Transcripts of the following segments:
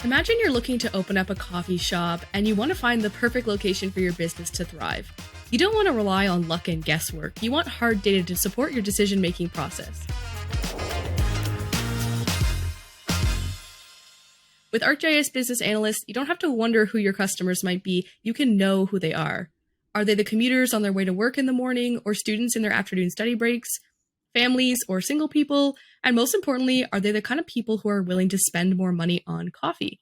Imagine you're looking to open up a coffee shop and you want to find the perfect location for your business to thrive. You don't want to rely on luck and guesswork. You want hard data to support your decision-making process. With ArcGIS Business Analyst, you don't have to wonder who your customers might be. You can know who they are. Are they the commuters on their way to work in the morning, or students in their afternoon study breaks, families or single people? And most importantly, are they the kind of people who are willing to spend more money on coffee?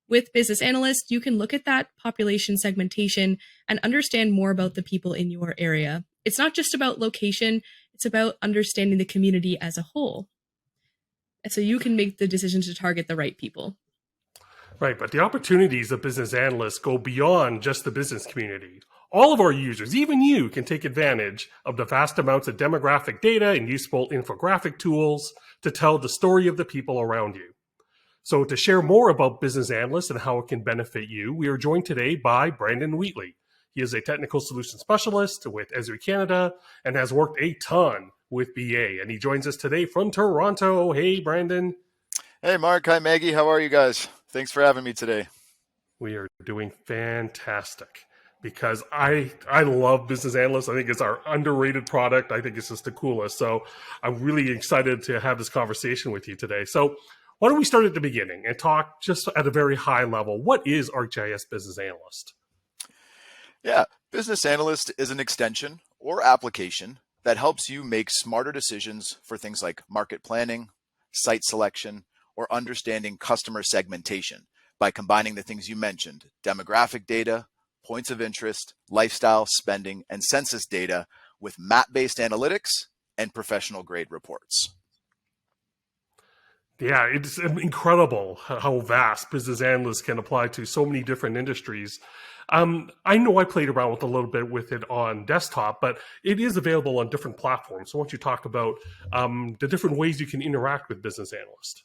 With Business Analyst, you can look at that population segmentation and understand more about the people in your area. It's not just about location, it's about understanding the community as a whole. So you can make the decision to target the right people. Right, but the opportunities of business analysts go beyond just the business community. All of our users, even you, can take advantage of the vast amounts of demographic data and useful infographic tools to tell the story of the people around you. So to share more about business analysts and how it can benefit you, we are joined today by Brandon Wheatley. He is a technical solution specialist with Esri Canada and has worked a ton with BA. And he joins us today from Toronto. Hey, Brandon. Hey, Mark. Hi, Maggie. How are you guys? Thanks for having me today. We are doing fantastic because I love business analysts. I think it's our underrated product. I think it's just the coolest. So I'm really excited to have this conversation with you today. So why don't we start at the beginning and talk just at a very high level. What is ArcGIS Business Analyst? Yeah, Business Analyst is an extension or application that helps you make smarter decisions for things like market planning, site selection, or understanding customer segmentation by combining the things you mentioned: demographic data, points of interest, lifestyle, spending, and census data with map-based analytics and professional-grade reports. Yeah, it's incredible how vast business analysts can apply to so many different industries. I know I played around with a little bit with it on desktop, but it is available on different platforms. So why don't you talk about the different ways you can interact with Business Analyst?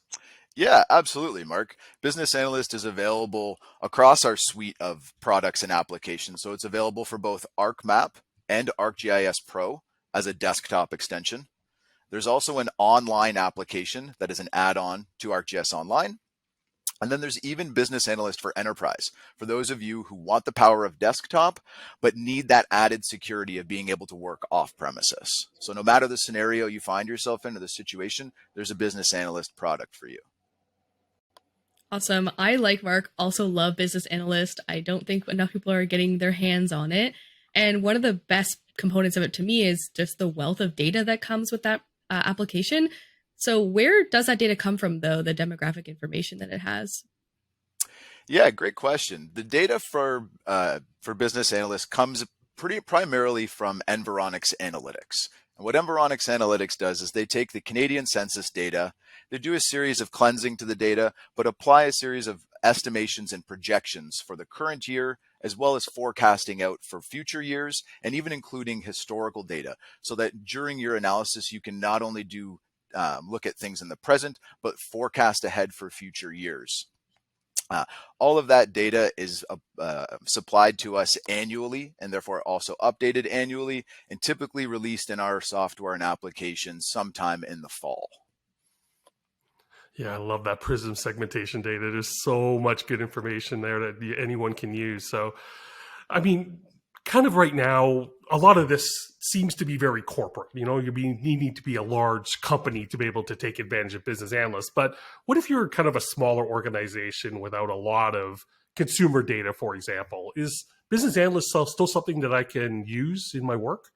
Yeah, absolutely, Mark. Business Analyst is available across our suite of products and applications. So it's available for both ArcMap and ArcGIS Pro as a desktop extension. There's also an online application that is an add-on to ArcGIS Online. And then there's even Business Analyst for Enterprise, for those of you who want the power of desktop, but need that added security of being able to work off premises. So no matter the scenario you find yourself in or the situation, there's a Business Analyst product for you. Awesome. I, like Mark, also love Business Analyst. I don't think enough people are getting their hands on it. And one of the best components of it to me is just the wealth of data that comes with that application. So where does that data come from, though, the demographic information that it has? Yeah, great question. The data for Business Analyst comes pretty primarily from Environics Analytics. And what Environics Analytics does is they take the Canadian census data, they do a series of cleansing to the data, but apply a series of estimations and projections for the current year, as well as forecasting out for future years, and even including historical data, so that during your analysis, you can not only do look at things in the present, but forecast ahead for future years. All of that data is supplied to us annually and therefore also updated annually and typically released in our software and applications sometime in the fall. Yeah, I love that Prism segmentation data. There's so much good information there that anyone can use. So, I mean, kind of right now, a lot of this seems to be very corporate. You know, you need to be a large company to be able to take advantage of business analysts. But what if you're kind of a smaller organization without a lot of consumer data, for example? Is business analyst still something that I can use in my work?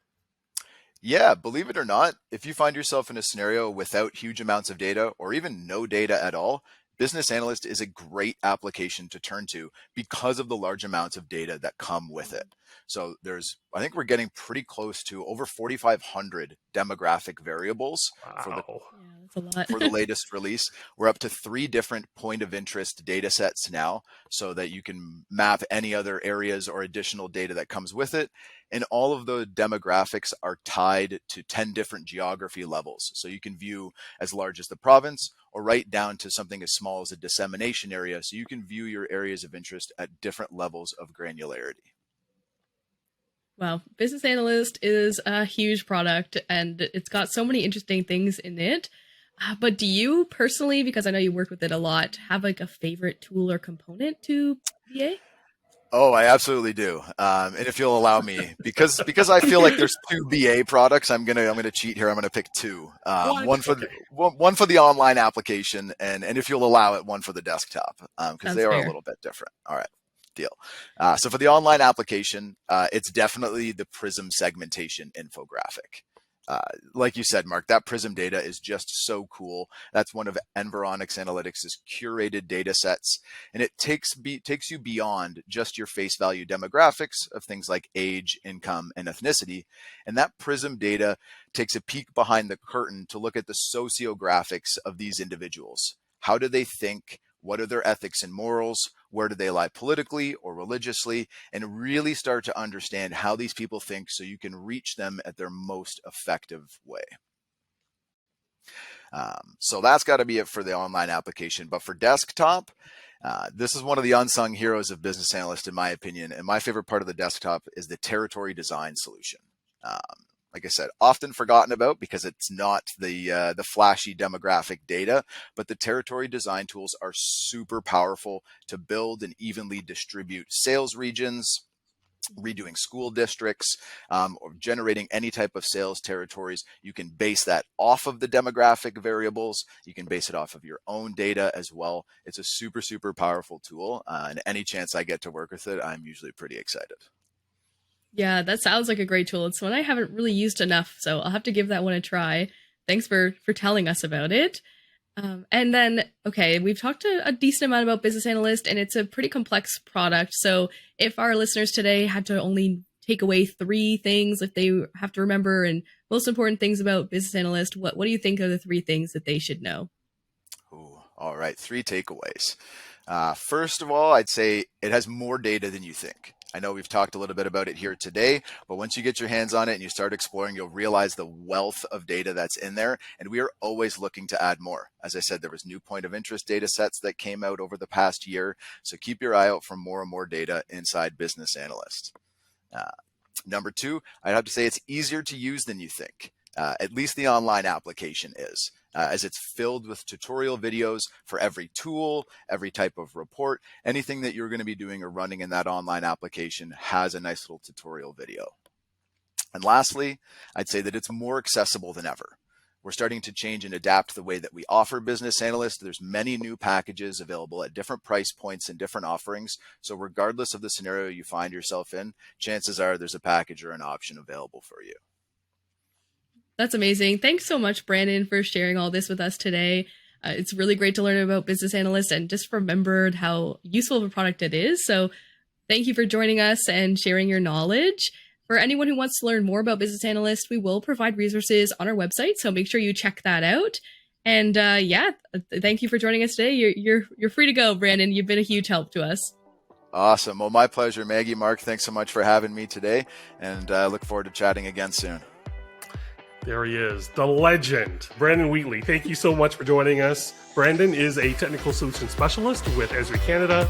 Yeah, believe it or not, if you find yourself in a scenario without huge amounts of data or even no data at all, Business Analyst is a great application to turn to because of the large amounts of data that come with it. So I think we're getting pretty close to over 4,500 demographic variables for the latest release. We're up to 3 different point of interest data sets now, so that you can map any other areas or additional data that comes with it. And all of the demographics are tied to 10 different geography levels. So you can view as large as the province or right down to something as small as a dissemination area. So you can view your areas of interest at different levels of granularity. Wow, Business Analyst is a huge product and it's got so many interesting things in it. But do you personally, because I know you work with it a lot, have like a favorite tool or component to BA? Oh, I absolutely do. And if you'll allow me, because I feel like there's two BA products, I'm gonna cheat here. I'm gonna pick two. What? Okay. One for the online application, and if you'll allow it, one for the desktop, because Sounds they are a fair. little bit different. All right, deal. So for the online application, it's definitely the Prism segmentation infographic. Like you said, Mark, that Prism data is just so cool. That's one of Environics Analytics' curated data sets, and it takes you beyond just your face value demographics of things like age, income, and ethnicity. And that Prism data takes a peek behind the curtain to look at the sociographics of these individuals. How do they think? What are their ethics and morals? Where do they lie politically or religiously? And really start to understand how these people think so you can reach them at their most effective way. So that's got to be it for the online application. But for desktop, this is one of the unsung heroes of Business Analyst, in my opinion. And my favorite part of the desktop is the territory design solution. Like I said, often forgotten about because it's not the flashy demographic data, but the territory design tools are super powerful to build and evenly distribute sales regions, redoing school districts, or generating any type of sales territories. You can base that off of the demographic variables. You can base it off of your own data as well. It's a super, super powerful tool. And any chance I get to work with it, I'm usually pretty excited. Yeah, that sounds like a great tool. It's one I haven't really used enough, so I'll have to give that one a try. Thanks for telling us about it. And then, okay, we've talked a decent amount about Business Analyst, and it's a pretty complex product. So if our listeners today had to only take away 3 things if they have to remember and most important things about Business Analyst, what do you think are the 3 things that they should know? Ooh, all right, 3 takeaways. First of all, I'd say it has more data than you think. I know we've talked a little bit about it here today, but once you get your hands on it and you start exploring, you'll realize the wealth of data that's in there. And we are always looking to add more. As I said, there was new point of interest data sets that came out over the past year. So keep your eye out for more and more data inside Business Analyst. Number 2, I'd have to say it's easier to use than you think. At least the online application is. As it's filled with tutorial videos for every tool, every type of report, anything that you're going to be doing or running in that online application has a nice little tutorial video. And lastly, I'd say that it's more accessible than ever. We're starting to change and adapt the way that we offer Business Analyst. There's many new packages available at different price points and different offerings. So regardless of the scenario you find yourself in, chances are there's a package or an option available for you. That's amazing. Thanks so much, Brandon, for sharing all this with us today. It's really great to learn about Business Analyst and just remembered how useful of a product it is. So thank you for joining us and sharing your knowledge. For anyone who wants to learn more about Business Analyst, we will provide resources on our website. So make sure you check that out. And thank you for joining us today. You're free to go, Brandon. You've been a huge help to us. Awesome. Well, my pleasure, Maggie. Mark, thanks so much for having me today. And I look forward to chatting again soon. There he is, the legend, Brandon Wheatley. Thank you so much for joining us. Brandon is a technical solution specialist with Esri Canada.